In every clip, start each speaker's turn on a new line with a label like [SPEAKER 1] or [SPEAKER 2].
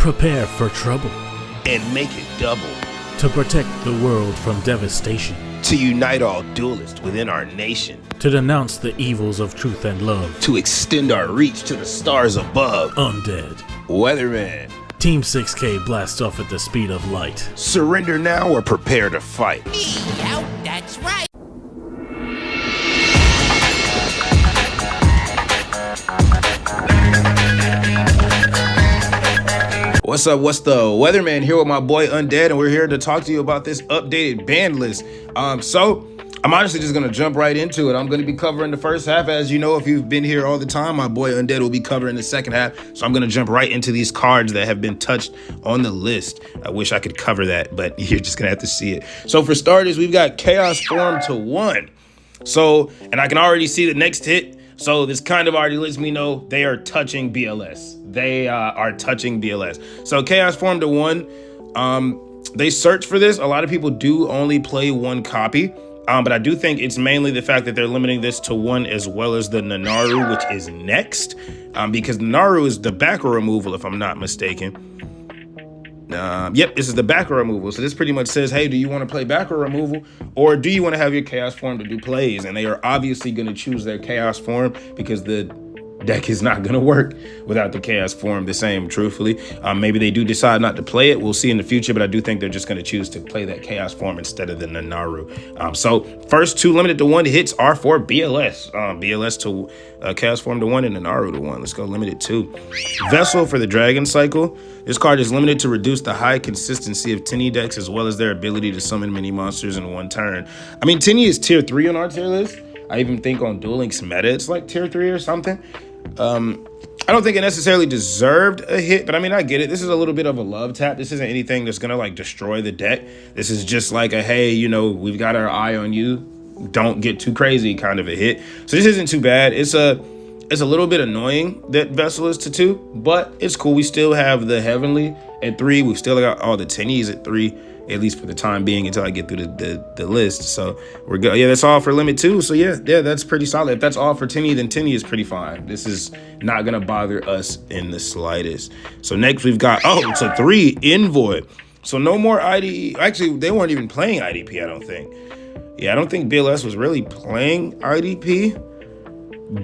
[SPEAKER 1] Prepare for trouble.
[SPEAKER 2] And make it double.
[SPEAKER 1] To protect the world from devastation.
[SPEAKER 2] To unite all duelists within our nation.
[SPEAKER 1] To denounce the evils of truth and love.
[SPEAKER 2] To extend our reach to the stars above.
[SPEAKER 1] Undead.
[SPEAKER 2] Weatherman.
[SPEAKER 1] Team 6K blast off at the speed of light.
[SPEAKER 2] Surrender now or prepare to fight.
[SPEAKER 3] Meow, that's right.
[SPEAKER 2] What's up? What's the Weatherman here with my boy Undead, and we're here to talk to you about this updated ban list. So I'm honestly just gonna jump right into it. I'm gonna be covering the first half. As you know, if you've been here all the time, my boy Undead will be covering the second half. So I'm gonna jump right into these cards that have been touched on the list. I wish I could cover that, but you're just gonna have to see it. So for starters, we've got Chaos Form to 1. So, and I can already see the next hit. So this kind of already lets me know they are touching BLS. They are touching BLS. So Chaos Form to 1. They search for this. A lot of people do only play one copy. But I do think it's mainly the fact that they're limiting this to 1 as well as the Nanaru, which is next. Because Nanaru is the back row removal, if I'm not mistaken. Yep, this is the back row removal. So this pretty much says, hey, do you want to play back row removal, or do you want to have your Chaos Form to do plays? And they are obviously going to choose their Chaos Form because the deck is not going to work without the Chaos Form the same, truthfully. Maybe they do decide not to play it. We'll see in the future, but I do think they're just going to choose to play that Chaos Form instead of the Nanaru. So first two limited to 1 hits are for BLS. BLS to Chaos Form to 1 and Nanaru to 1. Let's go limited 2. Vessel for the Dragon Cycle. This card is limited to reduce the high consistency of Tinny decks as well as their ability to summon mini monsters in one turn. I mean, Tinny is tier 3 on our tier list. I even think on Duel Links meta, it's like tier 3 or something. I don't think it necessarily deserved a hit, but I mean, I get it. This is a little bit of a love tap. This isn't anything that's going to like destroy the deck. This is just like a, hey, you know, we've got our eye on you. Don't get too crazy kind of a hit. So this isn't too bad. It's a little bit annoying that Vessel is to 2, but it's cool. We still have the Heavenly at 3. We've still got all the Tinnies at 3, at least for the time being until I get through the list. So we're good. Yeah, that's all for limit 2. So yeah, that's pretty solid. If that's all for Tinny, then Tinny is pretty fine. This is not gonna bother us in the slightest. So next we've got, it's a 3 Envoy. So no more IDE. Actually, they weren't even playing IDP, I don't think. Yeah, I don't think BLS was really playing IDP.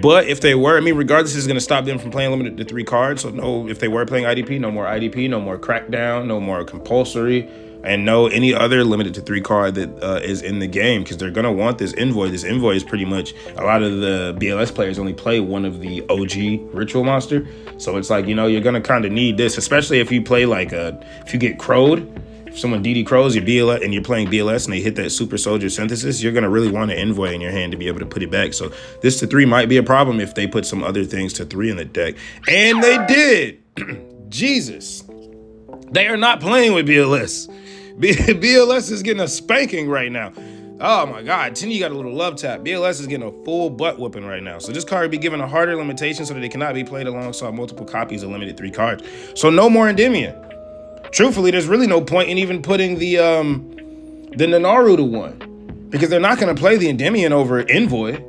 [SPEAKER 2] But if they were, I mean, regardless, it's going to stop them from playing limited to 3 cards. So no, if they were playing IDP, no more IDP, no more Crackdown, no more Compulsory, and no any other limited to 3 card that is in the game, because they're going to want this Envoy. This Envoy is pretty much, a lot of the BLS players only play one of the OG Ritual Monster. So it's like, you know, you're going to kind of need this, especially if you play like if you get crowed. If someone DD crows your BLS and you're playing BLS and they hit that Super Soldier Synthesis, you're going to really want an Envoy in your hand to be able to put it back. So this to 3 might be a problem if they put some other things to 3 in the deck. And they did. Jesus. They are not playing with BLS. BLS is getting a spanking right now. Oh my God, Tinny got a little love tap. BLS is getting a full butt whooping right now. So this card will be given a harder limitation so that it cannot be played alongside multiple copies of limited 3 cards. So no more Endymion. Truthfully, there's really no point in even putting the Nanaru to 1, because they're not going to play the Endymion over Envoy.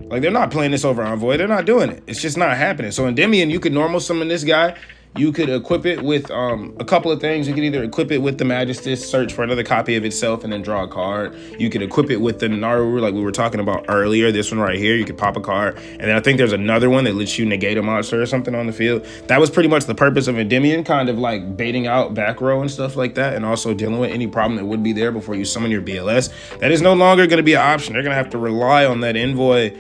[SPEAKER 2] Like, they're not playing this over Envoy. They're not doing it. It's just not happening. So Endymion, you could normal summon this guy. You could equip it with a couple of things. You could either equip it with the Magistus, search for another copy of itself, and then draw a card. You could equip it with the Nanaru, like we were talking about earlier. This one right here, you could pop a card. And then I think there's another one that lets you negate a monster or something on the field. That was pretty much the purpose of Endymion, kind of like baiting out back row and stuff like that, and also dealing with any problem that would be there before you summon your BLS. That is no longer going to be an option. They're going to have to rely on that Envoy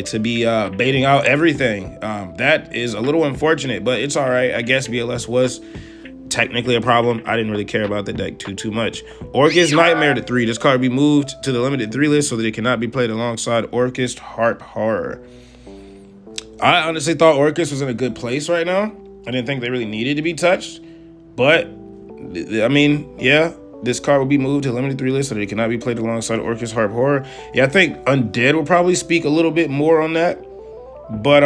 [SPEAKER 2] to be baiting out everything. That is a little unfortunate, but it's all right. I guess BLS was technically a problem. I didn't really care about the deck too much. Orcust Nightmare to 3. This card be moved to the limited 3 list so that it cannot be played alongside Orcust Harp Horror. I honestly thought Orcust was in a good place right now. I didn't think they really needed to be touched, but I mean, yeah. This card will be moved to limited 3 list so that it cannot be played alongside Orcust Harp Horror. Yeah, I think Undead will probably speak a little bit more on that. But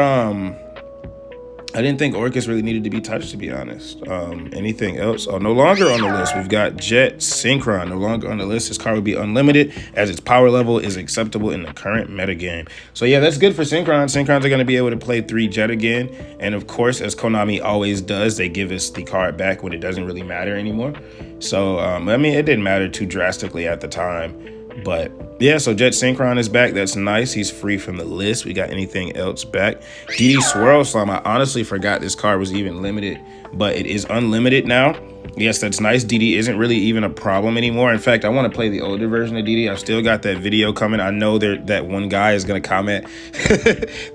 [SPEAKER 2] I didn't think Orcus really needed to be touched, to be honest. Anything else? Oh, no longer on the list. We've got Jet Synchron. No longer on the list. His card will be unlimited as its power level is acceptable in the current metagame. So yeah, that's good for Synchron. Synchrons are going to be able to play 3 Jet again. And of course, as Konami always does, they give us the card back when it doesn't really matter anymore. So, I mean, it didn't matter too drastically at the time. But yeah, so Jet Synchron is back. That's nice. He's free from the list. We got anything else back? DD Swirl Slime. I honestly forgot this card was even limited, but it is unlimited now. Yes, that's nice. DD isn't really even a problem anymore. In fact, I want to play the older version of DD. I've still got that video coming. I know that one guy is going to comment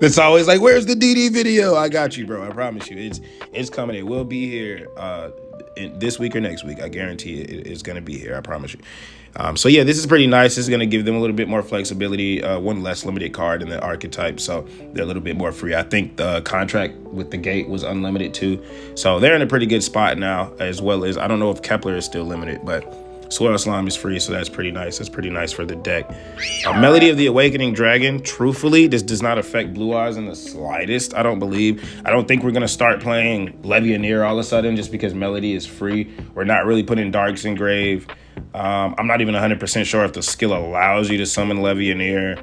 [SPEAKER 2] that's always like, where's the DD video? I got you, bro. I promise you. It's coming. It will be here this week or next week. I guarantee it's going to be here. I promise you. So yeah, this is pretty nice. This is going to give them a little bit more flexibility, one less limited card in the archetype, so they're a little bit more free. I think the contract with the gate was unlimited too, so they're in a pretty good spot now, as well as, I don't know if Kepler is still limited, but Swirl Slime is free, so that's pretty nice. That's pretty nice for the deck. Melody of the Awakening Dragon, truthfully, this does not affect Blue Eyes in the slightest, I don't believe. I don't think we're going to start playing Levianeer all of a sudden just because Melody is free. We're not really putting Darks Engrave. I'm not even 100% sure if the skill allows you to summon Levianeer.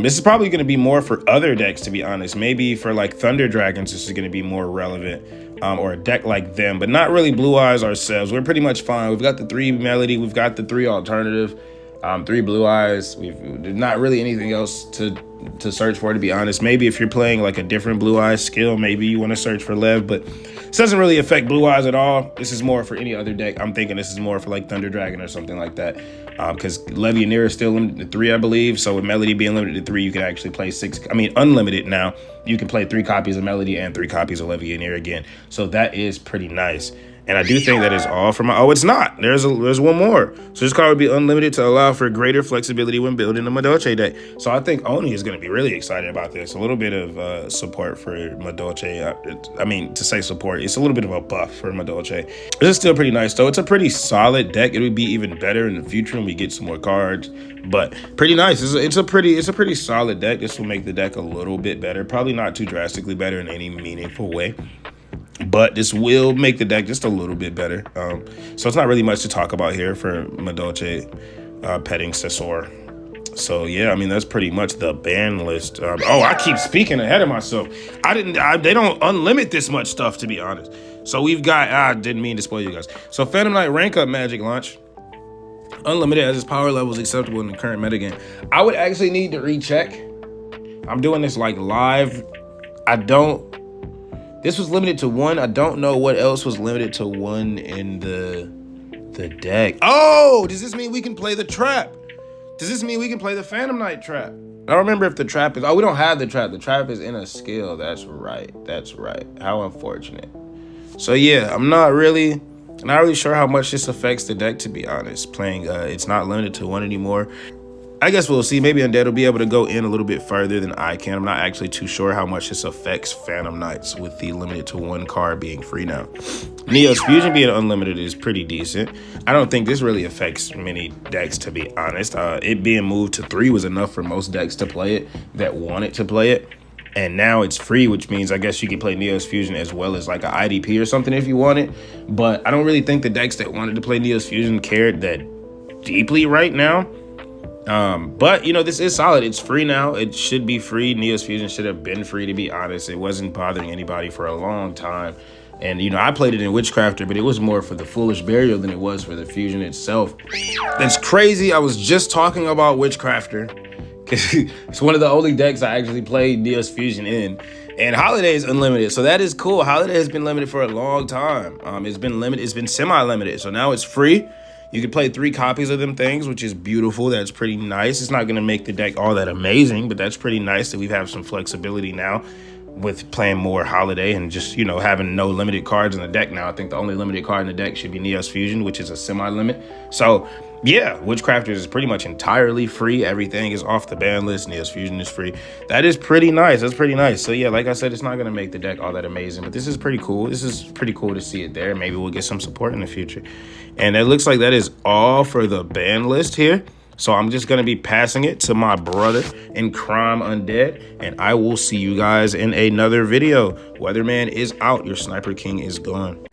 [SPEAKER 2] This is probably going to be more for other decks, to be honest. Maybe for like Thunder Dragons, this is going to be more relevant, or a deck like them, but not really Blue Eyes ourselves. We're pretty much fine. We've got the 3 Melody, we've got the 3 alternative, 3 Blue Eyes. There's not really anything else to search for, to be honest. Maybe if you're playing like a different Blue Eyes skill, maybe you want to search for Lev, but this doesn't really affect Blue Eyes at all. This is more for any other deck. I'm thinking this is more for like Thunder Dragon or something like that, because Levianeer is still limited to 3, I believe. So with Melody being limited to 3, you can actually play 6. I mean, unlimited now. You can play 3 copies of Melody and 3 copies of Levianeer again. So that is pretty nice. And I do think that is all for my... Oh, it's not. There's one more. So this card would be unlimited to allow for greater flexibility when building a Madolche deck. So I think Oni is going to be really excited about this. A little bit of support for Madolche. I mean, to say support, it's a little bit of a buff for Madolche. This is still pretty nice, though. It's a pretty solid deck. It would be even better in the future when we get some more cards. But pretty nice. It's a pretty solid deck. This will make the deck a little bit better. Probably not too drastically better in any meaningful way, but this will make the deck just a little bit better. So it's not really much to talk about here for Madolche petting Sessor. So yeah, I mean, that's pretty much the ban list. Oh, I keep speaking ahead of myself. They don't unlimit this much stuff, to be honest. So we've got, I didn't mean to spoil you guys. So Phantom Knight rank up Magic launch. Unlimited as its power level is acceptable in the current metagame. I would actually need to recheck. I'm doing this like live. This was limited to 1. I don't know what else was limited to 1 in the deck. Oh, does this mean we can play the trap? Does this mean we can play the Phantom Knight trap? I don't remember if the trap is... Oh, we don't have the trap. The trap is in a skill. That's right. That's right. How unfortunate. So yeah, I'm not really sure how much this affects the deck, to be honest. Playing, it's not limited to 1 anymore. I guess we'll see. Maybe Undead will be able to go in a little bit further than I can. I'm not actually too sure how much this affects Phantom Knights with the limited to 1 card being free now. Neo's Fusion being unlimited is pretty decent. I don't think this really affects many decks, to be honest. It being moved to 3 was enough for most decks to play it that wanted to play it. And now it's free, which means I guess you can play Neo's Fusion as well as like an IDP or something if you want it. But I don't really think the decks that wanted to play Neo's Fusion cared that deeply right now. But you know, this is solid. It's free now. It should be free. Neo's Fusion should have been free, to be honest. It wasn't bothering anybody for a long time. And you know, I played it in Witchcrafter, but it was more for the Foolish Burial than it was for the Fusion itself. That's crazy. I was just talking about Witchcrafter because it's one of the only decks I actually played Neo's Fusion in. And Holiday is unlimited, so that is cool. Holiday has been limited for a long time. It's been limited. It's been semi-limited, so now it's free. You can play 3 copies of them things, which is beautiful. That's pretty nice. It's not going to make the deck all that amazing, but that's pretty nice that we have some flexibility now with playing more Holiday and just, you know, having no limited cards in the deck now. I think the only limited card in the deck should be Neo's Fusion, which is a semi-limit. So, yeah, Witchcrafters is pretty much entirely free. Everything is off the ban list. Neo's Fusion is free. That is pretty nice. That's pretty nice. So, yeah, like I said, it's not going to make the deck all that amazing, but this is pretty cool. This is pretty cool to see it there. Maybe we'll get some support in the future. And it looks like that is all for the ban list here. So I'm just going to be passing it to my brother in crime, Undead, and I will see you guys in another video. Weatherman is out. Your Sniper King is gone.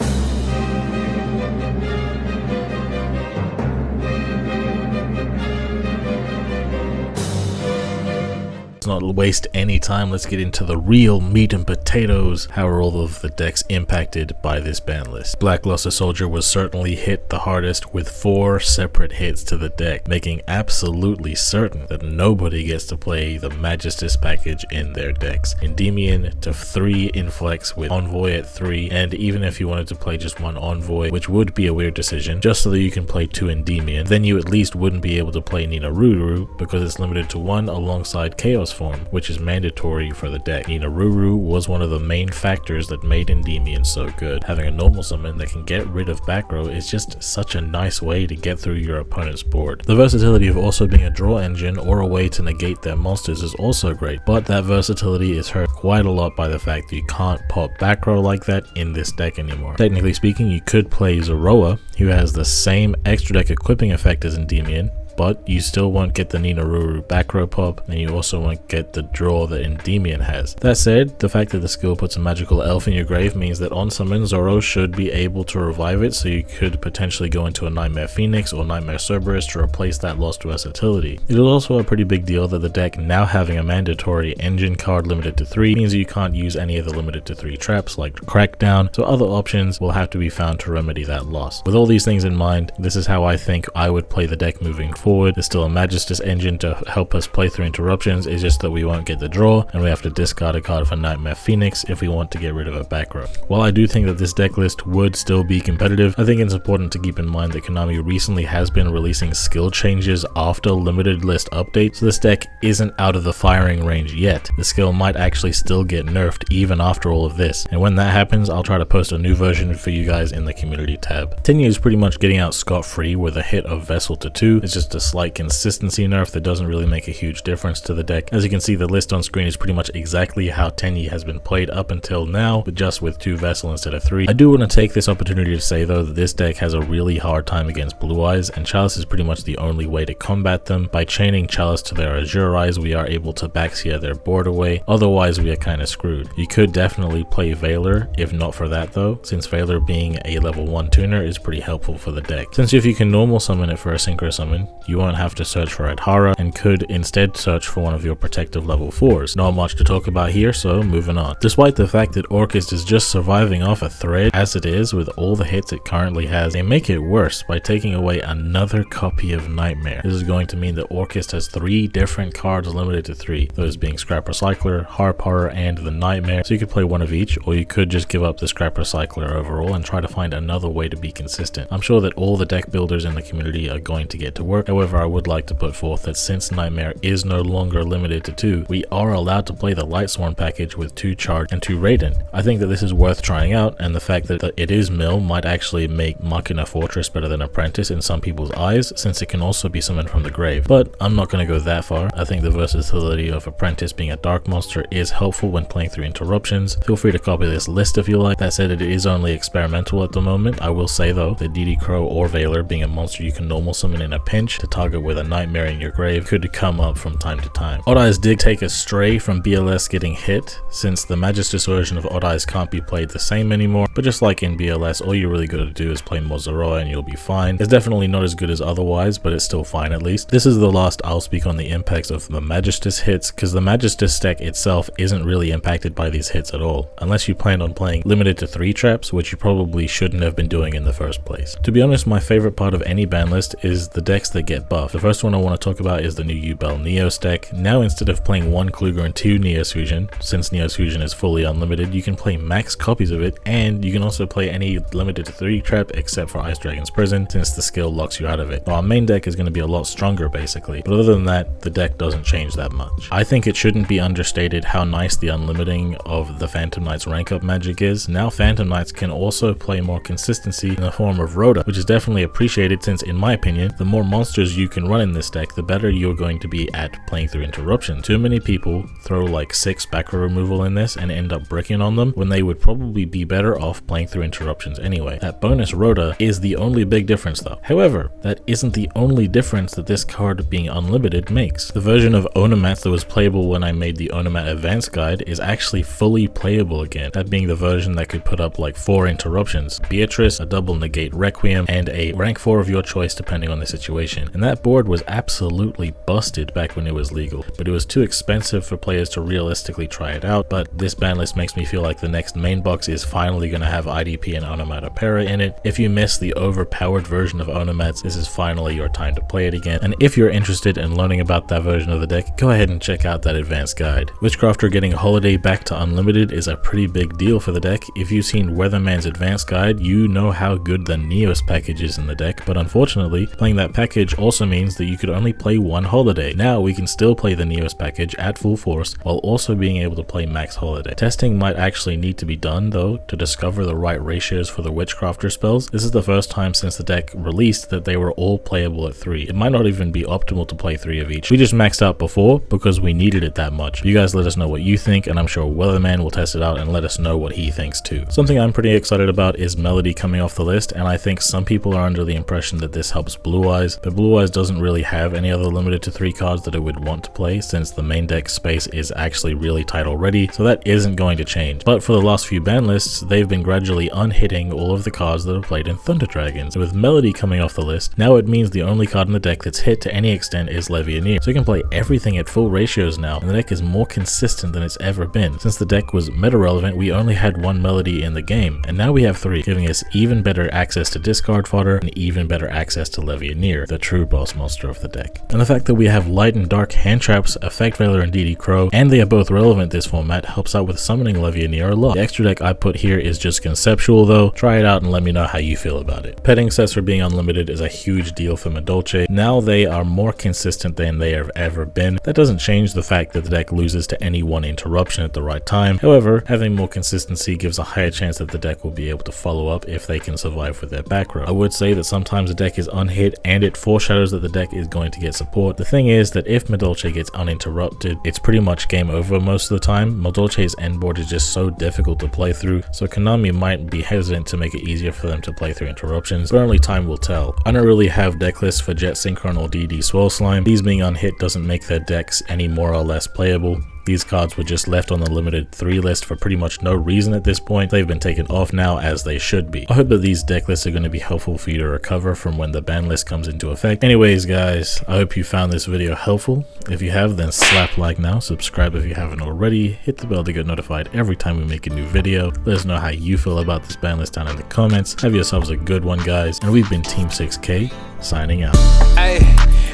[SPEAKER 1] Let's not waste any time, let's get into the real meat and potatoes. How are all of the decks impacted by this ban list? Blackluster Soldier was certainly hit the hardest with 4 separate hits to the deck, making absolutely certain that nobody gets to play the Magistus package in their decks. Endymion to 3 Inflex with Envoy at 3, and even if you wanted to play just 1 Envoy, which would be a weird decision, just so that you can play 2 Endymion, then you at least wouldn't be able to play Ninaruru because it's limited to 1 alongside Chaos form, which is mandatory for the deck. Ninaruru was one of the main factors that made Endymion so good. Having a normal summon that can get rid of back row is just such a nice way to get through your opponent's board. The versatility of also being a draw engine or a way to negate their monsters is also great, but that versatility is hurt quite a lot by the fact that you can't pop back row like that in this deck anymore. Technically speaking, you could play Zoroa, who has the same extra deck equipping effect as Endymion, but you still won't get the Ninaruru back row pop, and you also won't get the draw that Endymion has. That said, the fact that the skill puts a magical elf in your grave means that on summon, Zoro should be able to revive it, so you could potentially go into a Nightmare Phoenix or Nightmare Cerberus to replace that lost versatility. It is also a pretty big deal that the deck now having a mandatory engine card limited to 3 means you can't use any of the limited to 3 traps like Crackdown, so other options will have to be found to remedy that loss. With all these things in mind, this is how I think I would play the deck moving forward. There's still a Magistus engine to help us play through interruptions, it's just that we won't get the draw and we have to discard a card for Nightmare Phoenix if we want to get rid of a back row. While I do think that this deck list would still be competitive, I think it's important to keep in mind that Konami recently has been releasing skill changes after limited list updates, so this deck isn't out of the firing range yet. The skill might actually still get nerfed even after all of this, and when that happens, I'll try to post a new version for you guys in the community tab. Tenya is pretty much getting out scot-free with a hit of Vessel to 2. It's just a slight consistency nerf that doesn't really make a huge difference to the deck. As you can see, the list on screen is pretty much exactly how Tenya has been played up until now, but just with 2 Vessel instead of 3. I do want to take this opportunity to say though that this deck has a really hard time against Blue Eyes, and Chalice is pretty much the only way to combat them. By chaining Chalice to their Azure Eyes, we are able to backseer their board away, otherwise we are kind of screwed. You could definitely play Veiler if not for that though, since Veiler being a level 1 tuner is pretty helpful for the deck. Since if you can normal summon it for a synchro summon, you won't have to search for Adhara and could instead search for one of your protective level 4s. Not much to talk about here, so moving on. Despite the fact that Orchis is just surviving off a thread as it is with all the hits it currently has, they make it worse by taking away another copy of Nightmare. This is going to mean that Orchis has 3 different cards limited to 3, those being Scrap Recycler, Harp Horror, and the Nightmare, so you could play one of each, or you could just give up the Scrap Recycler overall and try to find another way to be consistent. I'm sure that all the deck builders in the community are going to get to work, however I would like to put forth that since Nightmare is no longer limited to 2, we are allowed to play the Lightsworn package with 2 Charge and 2 Raiden. I think that this is worth trying out, and the fact that it is mill might actually make Machina Fortress better than Apprentice in some people's eyes, since it can also be summoned from the grave, but I'm not going to go that far. I think the versatility of Apprentice being a dark monster is helpful when playing through interruptions. Feel free to copy this list if you like. That said, it is only experimental at the moment. I will say though that DD Crow or Veiler being a monster you can normal summon in a pinch to target with a Nightmare in your grave could come up from time to time. Odd Eyes did take a stray from BLS getting hit, since the Magistus version of Odd Eyes can't be played the same anymore, but just like in BLS, all you really got to do is play more Zoroa and you'll be fine. It's definitely not as good as otherwise, but it's still fine at least. This is the last I'll speak on the impacts of the Magistus hits, because the Magistus deck itself isn't really impacted by these hits at all, unless you plan on playing limited to 3 traps, which you probably shouldn't have been doing in the first place. To be honest, my favorite part of any ban list is the decks that get buffed. The first one I want to talk about is the new Yubel Neos deck. Now instead of playing 1 Kluger and 2 Neos Fusion, since Neos Fusion is fully unlimited, you can play max copies of it, and you can also play any limited to 3 trap except for Ice Dragon's Prison, since the skill locks you out of it. So our main deck is going to be a lot stronger basically, but other than that, the deck doesn't change that much. I think it shouldn't be understated how nice the unlimiting of the Phantom Knights rank up magic is. Now Phantom Knights can also play more consistency in the form of Rhoda, which is definitely appreciated, since in my opinion, the more monsters features you can run in this deck, the better you're going to be at playing through interruptions. Too many people throw like 6 back row removal in this and end up bricking on them when they would probably be better off playing through interruptions anyway. That bonus rota is the only big difference though. However, that isn't the only difference that this card being unlimited makes. The version of Onomats that was playable when I made the Onomat Advanced Guide is actually fully playable again, that being the version that could put up like 4 interruptions, Beatrice, a double negate Requiem, and a rank 4 of your choice depending on the situation. And that board was absolutely busted back when it was legal, but it was too expensive for players to realistically try it out. But this ban list makes me feel like the next main box is finally going to have IDP and Onomatopoeia in it. If you missed the overpowered version of Onomats, this is finally your time to play it again. And if you're interested in learning about that version of the deck, go ahead and check out that advanced guide. Witchcrafter getting Holiday back to unlimited is a pretty big deal for the deck. If you've seen Weatherman's advanced guide, you know how good the Neos package is in the deck, but unfortunately, playing that package also means that you could only play one Holiday. Now we can still play the Neos package at full force while also being able to play max Holiday. Testing might actually need to be done though to discover the right ratios for the Witchcrafter spells. This is the first time since the deck released that they were all playable at 3. It might not even be optimal to play 3 of each. We just maxed out before because we needed it that much. You guys let us know what you think, and I'm sure Weatherman will test it out and let us know what he thinks too. Something I'm pretty excited about is Melody coming off the list, and I think some people are under the impression that this helps Blue Eyes, but Blue Eyes doesn't really have any other limited to 3 cards that it would want to play since the main deck space is actually really tight already, so that isn't going to change. But for the last few ban lists, they've been gradually unhitting all of the cards that are played in Thunder Dragons. So with Melody coming off the list, now it means the only card in the deck that's hit to any extent is Levianeer. So you can play everything at full ratios now, and the deck is more consistent than it's ever been. Since the deck was meta relevant, we only had 1 Melody in the game, and now we have 3, giving us even better access to discard fodder and even better access to Levianeer, the true boss monster of the deck. And the fact that we have light and dark hand traps, Effect Veiler and DD Crow, and they are both relevant this format, helps out with summoning Levianeer a lot. The extra deck I put here is just conceptual though. Try it out and let me know how you feel about it. Petting sets for being unlimited is a huge deal for Madolche. Now they are more consistent than they have ever been. That doesn't change the fact that the deck loses to any one interruption at the right time. However, having more consistency gives a higher chance that the deck will be able to follow up if they can survive with their back row. I would say that sometimes the deck is unhit and it foreshadows that the deck is going to get support. The thing is that if Madolche gets uninterrupted, it's pretty much game over most of the time. Madolche's end board is just so difficult to play through, so Konami might be hesitant to make it easier for them to play through interruptions, but only time will tell. I don't really have deck lists for Jet Synchron or DD Swell Slime. These being unhit doesn't make their decks any more or less playable. These cards were just left on the limited 3 list for pretty much no reason at this point. They've been taken off now, as they should be. I hope that these deck lists are going to be helpful for you to recover from when the ban list comes into effect. Anyways guys, I hope you found this video helpful. If you have, then slap like now, subscribe if you haven't already, hit the bell to get notified every time we make a new video. Let us know how you feel about this ban list down in the comments. Have yourselves a good one guys, and we've been Team 6K, signing out.
[SPEAKER 4] Hey,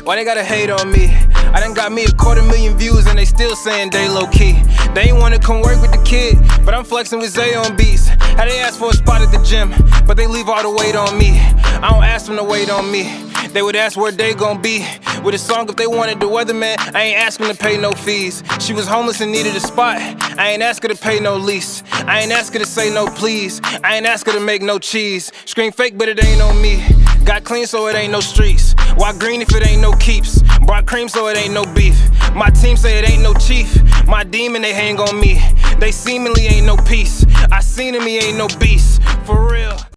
[SPEAKER 4] why they gotta hate on me? I done got me 250,000 views and they still saying they low key. They ain't wanna come work with the kid, but I'm flexing with Zay on beats. How they ask for a spot at the gym, but they leave all the weight on me. I don't ask them to wait on me. They would ask where they gon' be with a song if they wanted the Weatherman. I ain't ask them to pay no fees. She was homeless and needed a spot. I ain't ask her to pay no lease. I ain't ask her to say no please. I ain't ask her to make no cheese. Scream fake but it ain't on me. Got clean so it ain't no streets. Why green if it ain't no keeps? Brought cream so it ain't no beef. My team say it ain't no chief. My demon they hang on me. They seemingly ain't no peace. I seen him, he ain't no beast. For real.